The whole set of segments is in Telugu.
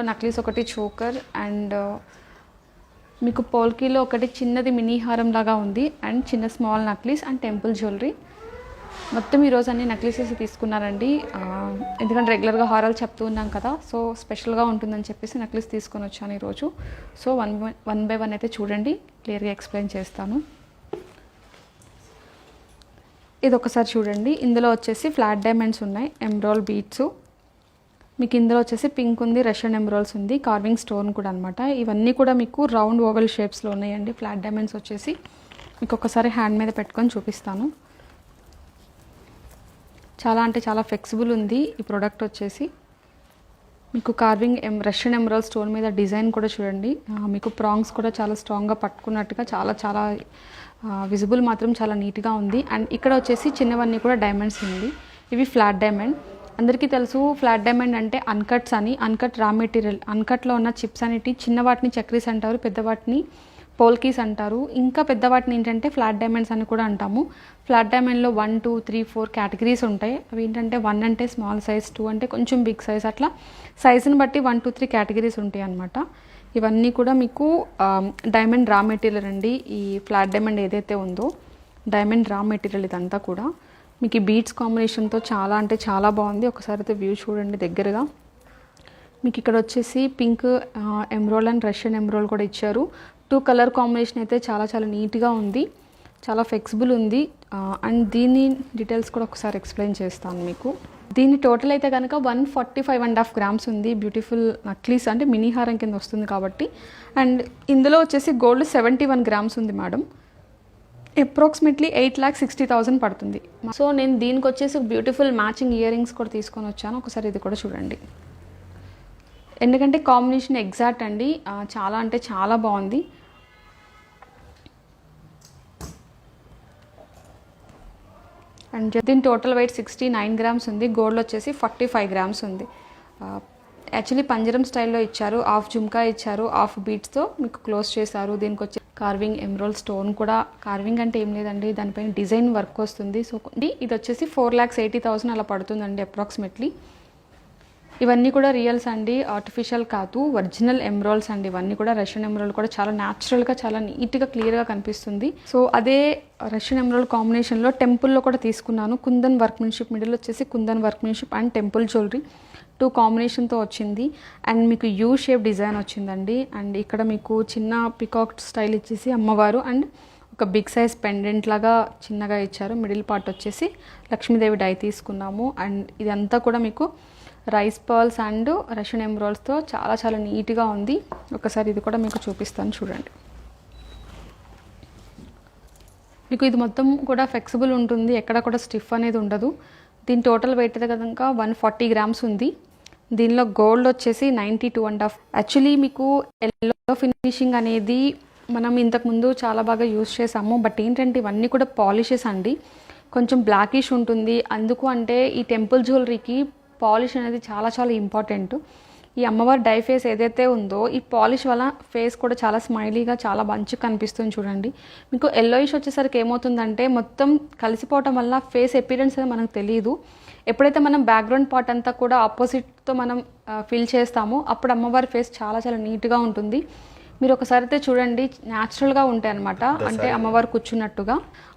నక్లీస్ ఒకటి చోకర్ అండ్ మీకు పోల్కీలో ఒకటి చిన్నది మినీ హారం లాగా ఉంది అండ్ చిన్న small necklace and temple jewellery. మొత్తం ఈరోజు అన్ని నక్లీసెస్ తీసుకున్నారండి, ఎందుకంటే రెగ్యులర్గా హారాలు చెప్తూ ఉన్నాం కదా, సో స్పెషల్గా ఉంటుందని చెప్పేసి నక్లీస్ తీసుకొని వచ్చాను ఈరోజు. సో వన్ బై వన్ అయితే చూడండి, క్లియర్గా ఎక్స్ప్లెయిన్ చేస్తాను. ఇది ఒకసారి చూడండి. ఇందులో వచ్చేసి ఫ్లాట్ డైమండ్స్ ఉన్నాయి, ఎమ్రాల్ బీడ్స్. మీకు ఇందులో వచ్చేసి పింక్ ఉంది, రష్యన్ ఎమ్రాల్స్ ఉంది, కార్వింగ్ స్టోన్ కూడా అనమాట. ఇవన్నీ కూడా మీకు రౌండ్ ఓవెల్ షేప్స్లో ఉన్నాయండి. ఫ్లాట్ డైమండ్స్ వచ్చేసి మీకు ఒకసారి హ్యాండ్ మీద పెట్టుకొని చూపిస్తాను. చాలా అంటే చాలా ఫ్లెక్సిబుల్ ఉంది ఈ ప్రోడక్ట్ వచ్చేసి. మీకు కార్వింగ్ రష్యన్ ఎమరాల్డ్ స్టోన్ మీద డిజైన్ కూడా చూడండి. మీకు ప్రాంగ్స్ కూడా చాలా స్ట్రాంగ్గా పట్టుకున్నట్టుగా చాలా విజిబుల్ మాత్రం చాలా నీట్గా ఉంది. అండ్ ఇక్కడ వచ్చేసి చిన్నవన్నీ కూడా డైమండ్స్ ఉంది. ఇవి ఫ్లాట్ డైమండ్. అందరికీ తెలుసు ఫ్లాట్ డైమండ్ అంటే అన్కట్స్ అని, అన్కట్ రా మెటీరియల్. అన్కట్లో ఉన్న చిప్స్ అనేటి చిన్న వాటిని చక్రీస్ అంటారు, పెద్ద వాటిని పోల్కీస్ అంటారు. ఇంకా పెద్ద వాటిని ఏంటంటే ఫ్లాట్ డైమండ్స్ అని కూడా అంటాము. ఫ్లాట్ డైమండ్లో 1, 2, 3, 4 కేటగిరీస్ ఉంటాయి. అవి ఏంటంటే 1 అంటే స్మాల్ సైజ్, 2 అంటే కొంచెం బిగ్ సైజ్, అట్లా సైజుని బట్టి 1, 2, 3 కేటగిరీస్ ఉంటాయి అన్నమాట. ఇవన్నీ కూడా మీకు డైమండ్ రా మెటీరియల్ అండి. ఈ ఫ్లాట్ డైమండ్ ఏదైతే ఉందో డైమండ్ రా మెటీరియల్ ఇదంతా కూడా. మీకు ఈ బీడ్స్ కాంబినేషన్తో చాలా అంటే చాలా బాగుంది. ఒకసారి అయితే వ్యూ చూడండి దగ్గరగా. మీకు ఇక్కడ వచ్చేసి పింక్ ఎమ్రోల్ అండ్ రష్యన్ ఎమ్రోల్ కూడా ఇచ్చారు. 2 కలర్ కాంబినేషన్ అయితే చాలా నీట్గా ఉంది, చాలా ఫ్లెక్సిబుల్ ఉంది. అండ్ దీని డీటెయిల్స్ కూడా ఒకసారి ఎక్స్ప్లెయిన్ చేస్తాను మీకు. దీని టోటల్ అయితే కనుక 145.5 గ్రామ్స్ ఉంది. బ్యూటిఫుల్ నక్లీస్ అంటే మినీ హారం కింద వస్తుంది కాబట్టి. అండ్ ఇందులో వచ్చేసి గోల్డ్ 71 గ్రామ్స్ ఉంది మేడం. అప్రాక్సిమేట్లీ 8,60,000 పడుతుంది. సో నేను దీనికి వచ్చేసి బ్యూటిఫుల్ మ్యాచింగ్ ఇయర్ రింగ్స్ కూడా తీసుకొని వచ్చాను. ఒకసారి ఇది కూడా చూడండి, ఎందుకంటే కాంబినేషన్ ఎగ్జాక్ట్ అండి. చాలా అంటే చాలా బాగుంది. అండ్ దీని టోటల్ వెయిట్ 69 గ్రామ్స్ ఉంది. గోల్డ్ వచ్చేసి 45 గ్రామ్స్ ఉంది. యాక్చువల్లీ పంజరం స్టైల్లో ఇచ్చారు, హాఫ్ జుమ్కా ఇచ్చారు, హాఫ్ బీట్స్తో మీకు క్లోజ్ చేశారు. దీనికి వచ్చి కార్వింగ్ ఎమ్రోల్ స్టోన్ కూడా, కార్వింగ్ అంటే ఏం లేదండి, దానిపైన డిజైన్ వర్క్ వస్తుంది. సో ఇది వచ్చేసి 4,80,000 అలా పడుతుందండి అప్రాక్సిమేట్లీ. ఇవన్నీ కూడా రియల్స్ అండి, ఆర్టిఫిషియల్ కాదు, ఒరిజినల్ ఎమ్రాల్స్ అండి. ఇవన్నీ కూడా రష్యన్ ఎమ్రాల్డ్ కూడా చాలా న్యాచురల్గా చాలా నీట్గా క్లియర్గా కనిపిస్తుంది. సో అదే రష్యన్ ఎమ్రాల్డ్ కాంబినేషన్లో టెంపుల్లో కూడా తీసుకున్నాను. కుందన్ వర్క్మెన్షిప్, మిడిల్ వచ్చేసి kundan workmanship and temple jewellery 2 కాంబినేషన్తో వచ్చింది. అండ్ మీకు యూ షేప్ డిజైన్ వచ్చిందండి. అండ్ ఇక్కడ మీకు చిన్న పికాక్ స్టైల్ ఇచ్చేసి అమ్మవారు అండ్ ఒక బిగ్ సైజ్ పెండెంట్ లాగా చిన్నగా ఇచ్చారు. మిడిల్ పార్ట్ వచ్చేసి లక్ష్మీదేవి డై తీసుకున్నాము. అండ్ ఇదంతా కూడా మీకు రైస్ పర్ల్స్ అండ్ రష్యన్ ఎమ్రాల్డ్స్తో చాలా నీట్గా ఉంది. ఒకసారి ఇది కూడా మీకు చూపిస్తాను చూడండి. మీకు ఇది మొత్తం కూడా ఫ్లెక్సిబుల్ ఉంటుంది, ఎక్కడ కూడా స్టిఫ్ అనేది ఉండదు. దీని టోటల్ వెయిట్ అయితే కనుక 140 గ్రామ్స్ ఉంది. దీనిలో గోల్డ్ వచ్చేసి 92.5. యాక్చువల్లీ మీకు ఎల్లో ఫినిషింగ్ అనేది మనం ఇంతకుముందు చాలా బాగా యూజ్ చేసాము. బట్ ఏంటంటే ఇవన్నీ కూడా పాలిషెస్ అండి, కొంచెం బ్లాకిష్ ఉంటుంది. అందుకు అంటే ఈ టెంపుల్ జ్యువెలరీకి పాలిష్ అనేది చాలా ఇంపార్టెంట్. ఈ అమ్మవారి డై ఫేస్ ఏదైతే ఉందో ఈ పాలిష్ వల్ల ఫేస్ కూడా చాలా స్మైలీగా చాలా మంచిగా కనిపిస్తుంది చూడండి. మీకు ఎల్లోయిష్ వచ్చేసరికి ఏమవుతుందంటే మొత్తం కలిసిపోవటం వల్ల ఫేస్ అపీరెన్స్ అనేది మనకు తెలియదు. ఎప్పుడైతే మనం బ్యాక్గ్రౌండ్ పార్ట్ అంతా కూడా ఆపోజిట్తో మనం ఫిల్ చేస్తామో అప్పుడు అమ్మవారి ఫేస్ చాలా నీట్గా ఉంటుంది. మీరు ఒకసారి అయితే చూడండి, న్యాచురల్గా ఉంటాయి అనమాట, అంటే అమ్మవారు కూర్చున్నట్టుగా.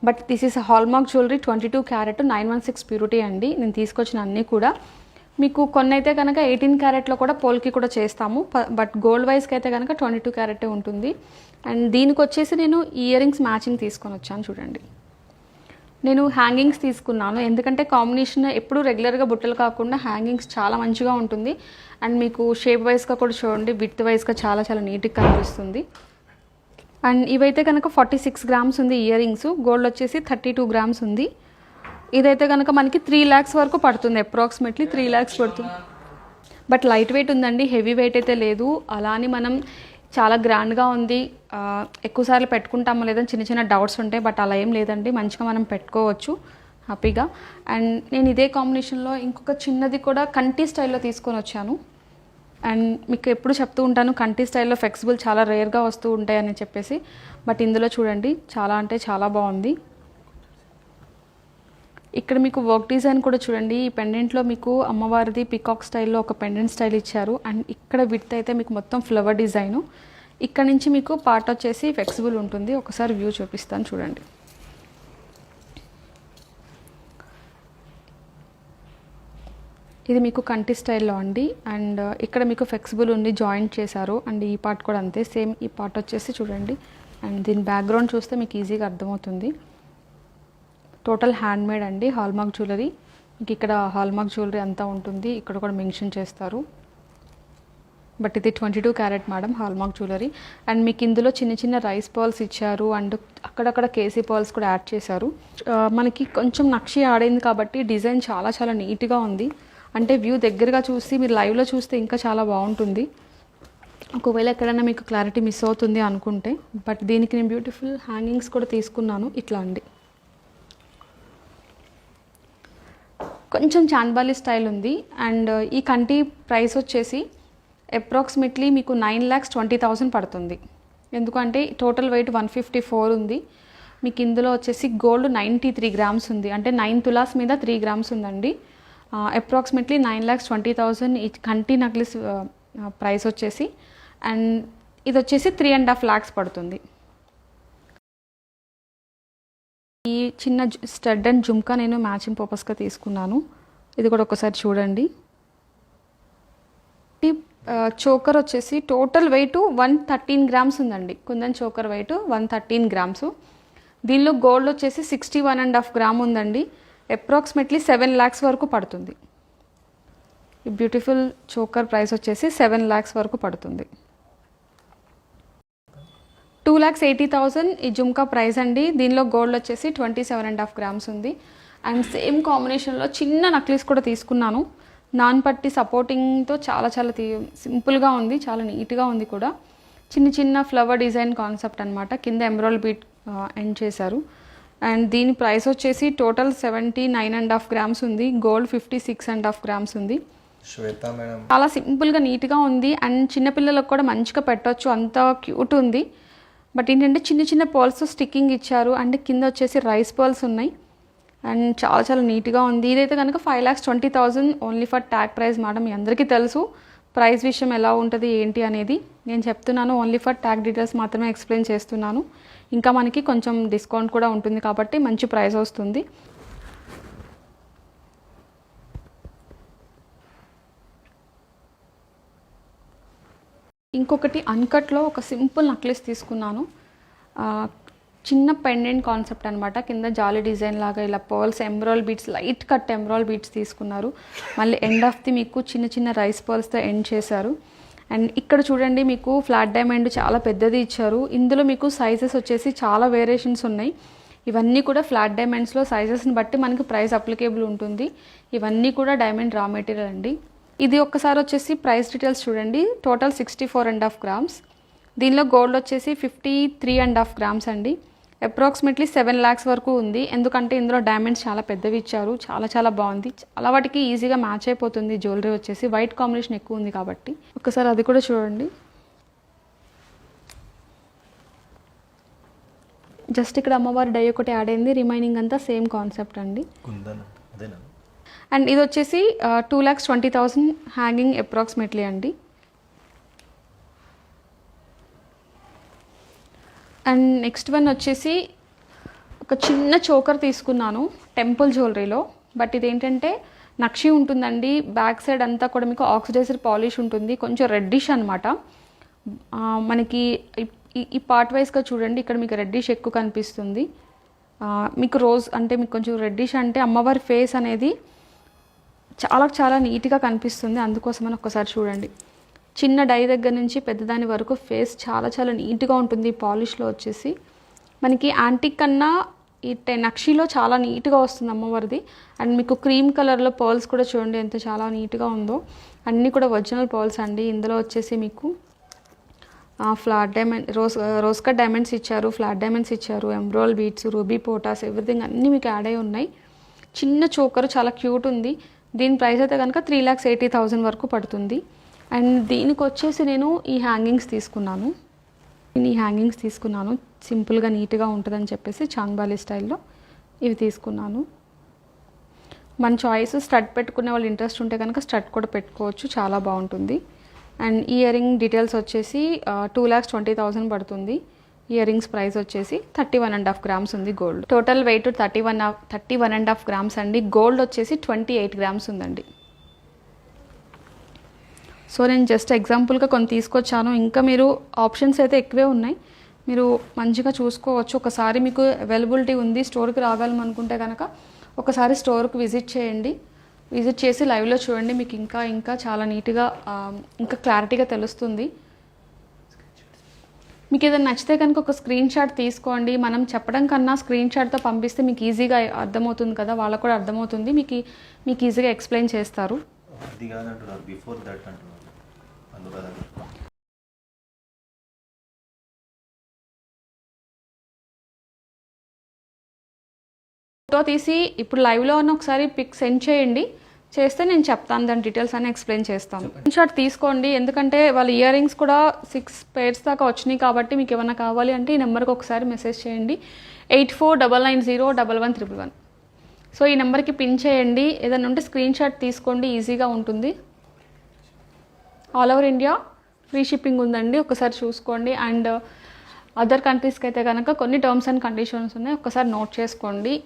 But this is hallmark jewellery 22 carat 916 purity అండి. నేను తీసుకొచ్చిన అన్నీ కూడా మీకు కొన్ని అయితే కనుక 18 క్యారెట్లో కూడా పోల్కి కూడా చేస్తాము. బట్ గోల్డ్ వైజ్కి అయితే కనుక 22 క్యారెటే ఉంటుంది. అండ్ దీనికి వచ్చేసి నేను ఇయర్ రింగ్స్ మ్యాచింగ్ తీసుకొని వచ్చాను చూడండి. నేను హ్యాంగింగ్స్ తీసుకున్నాను, ఎందుకంటే కాంబినేషన్ ఎప్పుడు రెగ్యులర్గా బుట్టలు కాకుండా హ్యాంగింగ్స్ చాలా మంచిగా ఉంటుంది. అండ్ మీకు షేప్ వైజ్గా కూడా చూడండి, విడ్త్ వైజ్గా చాలా నీట్గా కనిపిస్తుంది. అండ్ ఇవైతే కనుక 46 గ్రామ్స్ ఉంది ఇయర్ రింగ్స్. గోల్డ్ వచ్చేసి 32 గ్రామ్స్ ఉంది. ఇదైతే కనుక మనకి 3 lakhs వరకు పడుతుంది, అప్రాక్సిమేట్లీ 3 lakhs పడుతుంది. బట్ లైట్ వెయిట్ ఉందండి, హెవీ వెయిట్ అయితే లేదు. అలా అని మనం చాలా గ్రాండ్గా ఉంది, ఎక్కువసార్లు పెట్టుకుంటామో లేదని చిన్న డౌట్స్ ఉంటాయి. బట్ అలా ఏం లేదండి, మంచిగా మనం పెట్టుకోవచ్చు హ్యాపీగా. అండ్ నేను ఇదే కాంబినేషన్లో ఇంకొక చిన్నది కూడా కంటి స్టైల్లో తీసుకొని వచ్చాను. అండ్ మీకు ఎప్పుడు చెప్తూ ఉంటాను కంటి స్టైల్లో ఫ్లెక్సిబుల్ చాలా రేర్గా వస్తూ ఉంటాయని చెప్పేసి. బట్ ఇందులో చూడండి చాలా అంటే చాలా బాగుంది. ఇక్కడ మీకు వర్క్ డిజైన్ కూడా చూడండి. ఈ పెండెంట్లో మీకు అమ్మవారిది పికాక్ స్టైల్లో ఒక పెండెంట్ స్టైల్ ఇచ్చారు. అండ్ ఇక్కడ విడ్త్ అయితే మీకు మొత్తం ఫ్లవర్ డిజైను. ఇక్కడ నుంచి మీకు పార్ట్ వచ్చేసి ఫ్లెక్సిబుల్ ఉంటుంది. ఒకసారి వ్యూ చూపిస్తాను చూడండి. ఇది మీకు కంటి స్టైల్లో అండి. అండ్ ఇక్కడ మీకు ఫ్లెక్సిబుల్ ఉంది, జాయింట్ చేశారు. అండ్ ఈ పార్ట్ కూడా అంతే, సేమ్ ఈ పార్ట్ వచ్చేసి చూడండి. అండ్ దీని బ్యాక్గ్రౌండ్ చూస్తే మీకు ఈజీగా అర్థమవుతుంది. టోటల్ హ్యాండ్ మేడ్ అండి, హాల్మార్క్ జ్యువెలరీ. మీకు ఇక్కడ హాల్మార్క్ జ్యువెలరీ అంతా ఉంటుంది, ఇక్కడ కూడా మెన్షన్ చేస్తారు. బట్ ఇది 22 carrot madam hallmark jewellery. And మీకు ఇందులో చిన్న చిన్న రైస్ పర్ల్స్ ఇచ్చారు. అండ్ అక్కడక్కడ కేసీ పర్ల్స్ కూడా యాడ్ చేశారు. మనకి కొంచెం నక్షి ఆడైంది కాబట్టి డిజైన్ చాలా చాలా నీట్గా ఉంది. అంటే వ్యూ దగ్గరగా చూసి మీరు లైవ్లో చూస్తే ఇంకా చాలా బాగుంటుంది. ఒకవేళ ఎక్కడైనా మీకు క్లారిటీ మిస్ అవుతుంది అనుకుంటే, బట్ దీనికి నేను బ్యూటిఫుల్ హ్యాంగింగ్స్ కూడా తీసుకున్నాను. ఇట్లా అండి, కొంచెం చాంద్బాలి స్టైల్ ఉంది. అండ్ ఈ కంటి ప్రైస్ వచ్చేసి అప్రాక్సిమేట్లీ మీకు 9,20,000 పడుతుంది. ఎందుకంటే టోటల్ వెయిట్ 154 ఉంది. మీకు ఇందులో వచ్చేసి గోల్డ్ 93 గ్రామ్స్ ఉంది. అంటే 9 తులాస్ మీద 3 గ్రామ్స్ ఉందండి. అప్రాక్సిమేట్లీ 9,20,000 ఈ కంటి నక్లెస్ ప్రైస్ వచ్చేసి. అండ్ ఇది వచ్చేసి 3.5 lakhs పడుతుంది. ఈ చిన్న స్టడ్ అండ్ జుమ్కా నేను మ్యాచింగ్ పర్పస్గా తీసుకున్నాను. ఇది కూడా ఒకసారి చూడండి. ఈ చోకర్ వచ్చేసి టోటల్ వెయిట్ 113 గ్రామ్స్ ఉందండి. Kundan choker wait 113 grams. దీనిలో గోల్డ్ వచ్చేసి 61.5 గ్రామ్ ఉందండి. అప్రాక్సిమేట్లీ 7 lakhs వరకు పడుతుంది. ఈ బ్యూటిఫుల్ చోకర్ ప్రైస్ వచ్చేసి 7 lakhs వరకు పడుతుంది. 2,80,000 ఈ జుమ్కా ప్రైస్ అండి. దీనిలో గోల్డ్ వచ్చేసి 27.5 గ్రామ్స్ ఉంది. అండ్ సేమ్ కాంబినేషన్లో చిన్న నక్లీస్ కూడా తీసుకున్నాను. నాన్ పట్టి సపోర్టింగ్తో చాలా చాలా సింపుల్గా ఉంది, చాలా నీట్గా ఉంది కూడా. చిన్న చిన్న ఫ్లవర్ డిజైన్ కాన్సెప్ట్ అనమాట. కింద ఎమరాల్డ్ బీట్ ఎండ్ చేశారు. అండ్ దీని ప్రైస్ వచ్చేసి టోటల్ 79.5 గ్రామ్స్ ఉంది. గోల్డ్ 56.5 గ్రామ్స్ ఉంది. చాలా సింపుల్గా నీట్గా ఉంది. అండ్ చిన్నపిల్లలకు కూడా మంచిగా పెట్టవచ్చు, అంత క్యూట్ ఉంది. బట్ ఏంటంటే చిన్న చిన్న పర్ల్స్ స్టిక్కింగ్ ఇచ్చారు. అండ్ కింద వచ్చేసి రైస్ పర్ల్స్ ఉన్నాయి. అండ్ చాలా చాలా నీట్గా ఉంది. ఇదైతే కనుక 5,20,000 only for tag price madam. మీ అందరికీ తెలుసు ప్రైస్ విషయం ఎలా ఉంటుంది ఏంటి అనేది. నేను చెప్తున్నాను, ఓన్లీ ఫర్ ట్యాగ్ డీటెయిల్స్ మాత్రమే ఎక్స్ప్లెయిన్ చేస్తున్నాను. ఇంకా మనకి కొంచెం డిస్కౌంట్ కూడా ఉంటుంది కాబట్టి మంచి ప్రైస్ వస్తుంది. ఇంకొకటి అన్కట్లో ఒక సింపుల్ నక్లెస్ తీసుకున్నాను. చిన్న పెండెంట్ కాన్సెప్ట్ అనమాట. కింద జాలీ డిజైన్ లాగా ఇలా pearls, emerald beats, light cut emerald beats తీసుకున్నారు. మళ్ళీ ఎండ్ ఆఫ్ ది మీకు చిన్న చిన్న రైస్ పర్ల్స్తో ఎండ్ చేశారు. అండ్ ఇక్కడ చూడండి, మీకు ఫ్లాట్ డైమండ్ చాలా పెద్దది ఇచ్చారు. ఇందులో మీకు సైజెస్ వచ్చేసి చాలా వేరియేషన్స్ ఉన్నాయి. ఇవన్నీ కూడా ఫ్లాట్ డైమండ్స్లో సైజెస్ని బట్టి మనకి ప్రైస్ అప్లికేబుల్ ఉంటుంది. ఇవన్నీ కూడా డైమండ్ రా మెటీరియల్ అండి. ఇది ఒక్కసారి వచ్చేసి ప్రైస్ డీటెయిల్స్ చూడండి. Total 64.5 grams. దీనిలో గోల్డ్ వచ్చేసి 53.5 గ్రామ్స్ అండి. అప్రాక్సిమేట్లీ 7 lakhs వరకు ఉంది. ఎందుకంటే ఇందులో డైమండ్స్ చాలా పెద్దవి ఇచ్చారు. చాలా చాలా బాగుంది. చాలా వాటికి ఈజీగా మ్యాచ్ అయిపోతుంది. జ్యువెలరీ వచ్చేసి వైట్ కాంబినేషన్ ఎక్కువ ఉంది కాబట్టి. ఒకసారి అది కూడా చూడండి. జస్ట్ ఇక్కడ అమ్మవారి డై ఒకటి యాడ్ అయింది. రిమైనింగ్ అంతా సేమ్ కాన్సెప్ట్ అండి. అండ్ ఇది వచ్చేసి 2,20,000 హ్యాంగింగ్ అప్రాక్సిమేట్లీ అండి. అండ్ నెక్స్ట్ వన్ వచ్చేసి ఒక చిన్న చోకర్ తీసుకున్నాను టెంపుల్ జ్యువెలరీలో. బట్ ఇదేంటంటే నక్షి ఉంటుందండి. బ్యాక్ సైడ్ అంతా కూడా మీకు ఆక్సిడైజర్ పాలిష్ ఉంటుంది. కొంచెం రెడ్డిష్ అనమాట. మనకి ఈ పార్ట్ వైజ్గా చూడండి. ఇక్కడ మీకు రెడ్డిష్ ఎక్కువ కనిపిస్తుంది. మీకు రోజ్ అంటే మీకు కొంచెం రెడ్డిష్ అంటే అమ్మవారి ఫేస్ అనేది చాలా చాలా నీట్గా కనిపిస్తుంది. అందుకోసమని ఒక్కసారి చూడండి. చిన్న డై దగ్గర నుంచి పెద్దదాని వరకు ఫేస్ చాలా చాలా నీట్గా ఉంటుంది. పాలిష్లో వచ్చేసి మనకి యాంటిక్ కన్నా ఈ నక్షిలో చాలా నీట్గా వస్తుంది అమ్మవారిది. అండ్ మీకు క్రీమ్ కలర్లో పర్ల్స్ కూడా చూడండి ఎంత చాలా నీట్గా ఉందో. అన్నీ కూడా ఒరిజినల్ పర్ల్స్ అండి. ఇందులో వచ్చేసి మీకు flat diamond, rose cut diamonds ఇచ్చారు, ఫ్లాట్ డైమండ్స్ ఇచ్చారు, ఎమరాల్డ్ బీట్స్, రూబీ పోటాస్, ఎవ్రీథింగ్ అన్నీ మీకు యాడ్ అయి ఉన్నాయి. చిన్న చోకరు చాలా క్యూట్ ఉంది. దీని ప్రైస్ అయితే కనుక 3,80,000 వరకు పడుతుంది. అండ్ దీనికి వచ్చేసి నేను ఈ హ్యాంగింగ్స్ తీసుకున్నాను. సింపుల్గా నీట్గా ఉంటుందని చెప్పేసి చాంగ్బాలి స్టైల్లో ఇవి తీసుకున్నాను. మన చాయిస్. స్టడ్ పెట్టుకునే వాళ్ళు ఇంట్రెస్ట్ ఉంటే కనుక స్టడ్ కూడా పెట్టుకోవచ్చు, చాలా బాగుంటుంది. అండ్ ఇయర్ రింగ్ డీటెయిల్స్ వచ్చేసి 2,20,000 పడుతుంది. ఇయర్ రింగ్స్ ప్రైస్ వచ్చేసి 31.5 గ్రామ్స్ ఉంది గోల్డ్. టోటల్ వెయిట్ 31.5 గ్రామ్స్ అండి. గోల్డ్ వచ్చేసి 28 గ్రామ్స్ ఉందండి. సో నేను జస్ట్ ఎగ్జాంపుల్గా కొన్ని తీసుకొచ్చాను. ఇంకా మీరు ఆప్షన్స్ అయితే ఎక్కువే ఉన్నాయి, మీరు మంచిగా చూసుకోవచ్చు. ఒకసారి మీకు అవైలబిలిటీ ఉంది, స్టోర్కి రాగలమనుకుంటే కనుక ఒకసారి స్టోర్కి విజిట్ చేయండి. విజిట్ చేసి లైవ్లో చూడండి, మీకు ఇంకా చాలా నీట్గా ఇంకా క్లారిటీగా తెలుస్తుంది. మీకు ఏదైనా నచ్చితే కనుక ఒక స్క్రీన్ షాట్ తీసుకోండి. మనం చెప్పడం కన్నా స్క్రీన్ షాట్తో పంపిస్తే మీకు ఈజీగా అర్థమవుతుంది కదా, వాళ్ళకు కూడా అర్థమవుతుంది, మీకు ఈజీగా ఎక్స్ప్లెయిన్ చేస్తారు. ఫోటో తీసి ఇప్పుడు లైవ్లో ఉన్న ఒకసారి పిక్ సెండ్ చేయండి, చేస్తే నేను చెప్తాను, దాని డీటెయిల్స్ అన్నీ ఎక్స్ప్లెయిన్ చేస్తాను. స్క్రీన్ షాట్ తీసుకోండి, ఎందుకంటే వాళ్ళ ఇయర్ రింగ్స్ కూడా 6 pairs దాకా వచ్చినాయి కాబట్టి మీకు ఏమైనా కావాలి అంటే ఈ నెంబర్కి ఒకసారి మెసేజ్ చేయండి, 8499011111. సో ఈ నెంబర్కి పిన్ చేయండి, ఏదైనా ఉంటే స్క్రీన్ షాట్ తీసుకోండి, ఈజీగా ఉంటుంది. All over India free shipping ఉందండి, ఒకసారి చూసుకోండి. అండ్ అదర్ కంట్రీస్కి అయితే కనుక కొన్ని టర్మ్స్ అండ్ కండిషన్స్ ఉన్నాయి, ఒకసారి నోట్ చేసుకోండి.